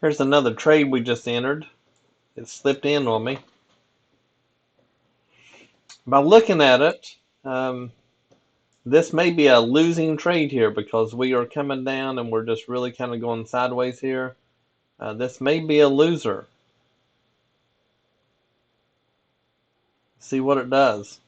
Here's another trade we just entered. It slipped in on me. By looking at it, this may be a losing trade here because we are coming down and we're just really kind of going sideways here. This may be a loser. See what it does.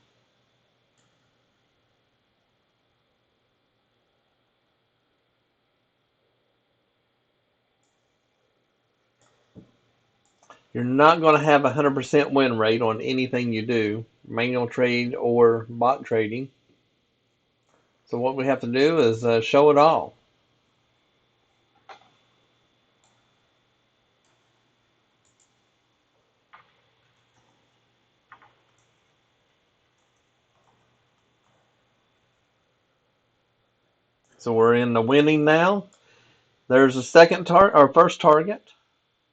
You're not going to have a 100% win rate on anything you do, manual trade or bot trading. So what we have to do is show it all. So we're in the winning now. There's a second target or first target.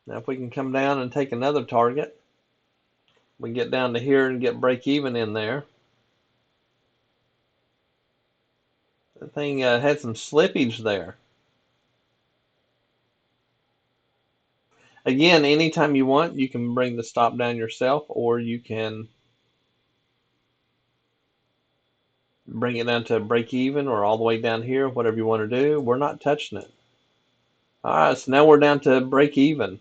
Now if we can come down and take another target, we get down to here and get break even in there. The thing had some slippage there. Again, anytime you want, you can bring the stop down yourself, or you can bring it down to break even or all the way down here, whatever you want to do. We're not touching it. All right, so now we're down to break even.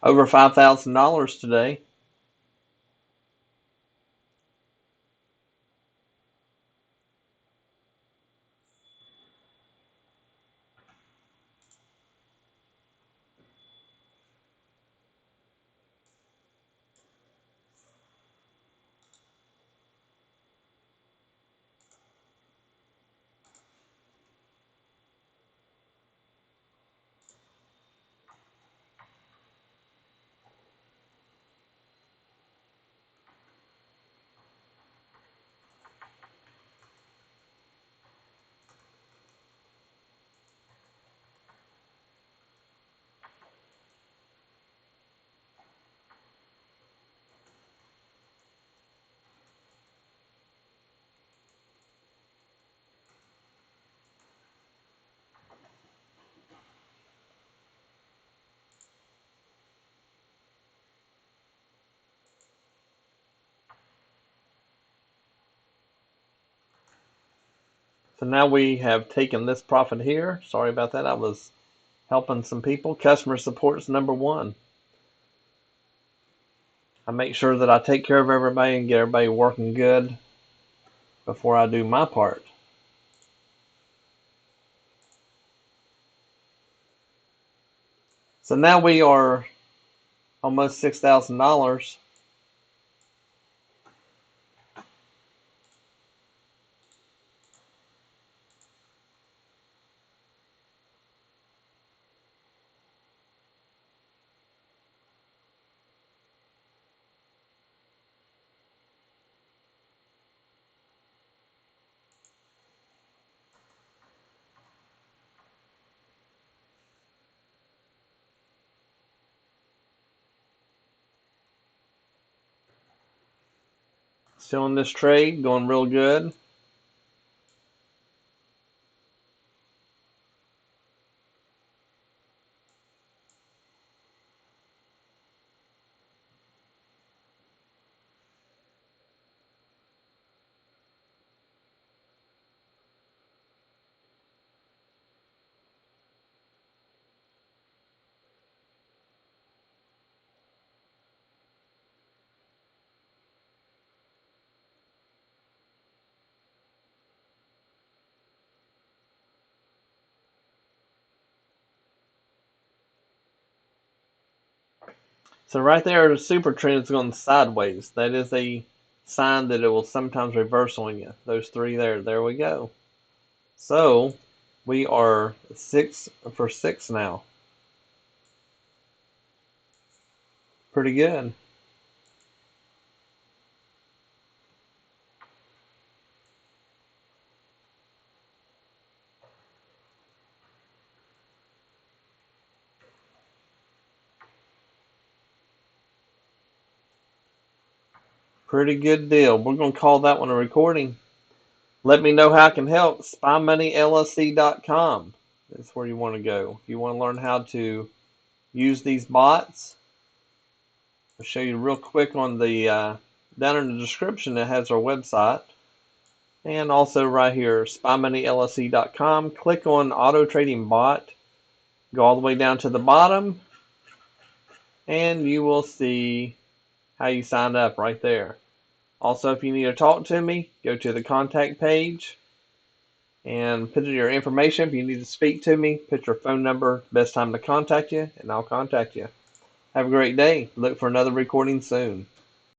Over $5,000 today. So now we have taken this profit here. Sorry about that. I was helping some people. Customer support is number one. I make sure that I take care of everybody and get everybody working good before I do my part. So now we are almost $6,000. Still in this trade, going real good. So right there, the super trend is going sideways. That is a sign that it will sometimes reverse on you. Those three there. There we go. So we are 6 for 6 now. Pretty good. Pretty good deal. We're going to call that one a recording. Let me know how I can help. SpyMoneyLSC.com is where you want to go. If you want to learn how to use these bots, I'll show you real quick on the down in the description. It has our website, and also right here, SpyMoneyLSC.com. Click on Auto Trading Bot. Go all the way down to the bottom, and you will see how you sign up right there. Also, if you need to talk to me, go to the contact page and put in your information. If you need to speak to me, put your phone number, best time to contact you, and I'll contact you. Have a great day. Look for another recording soon.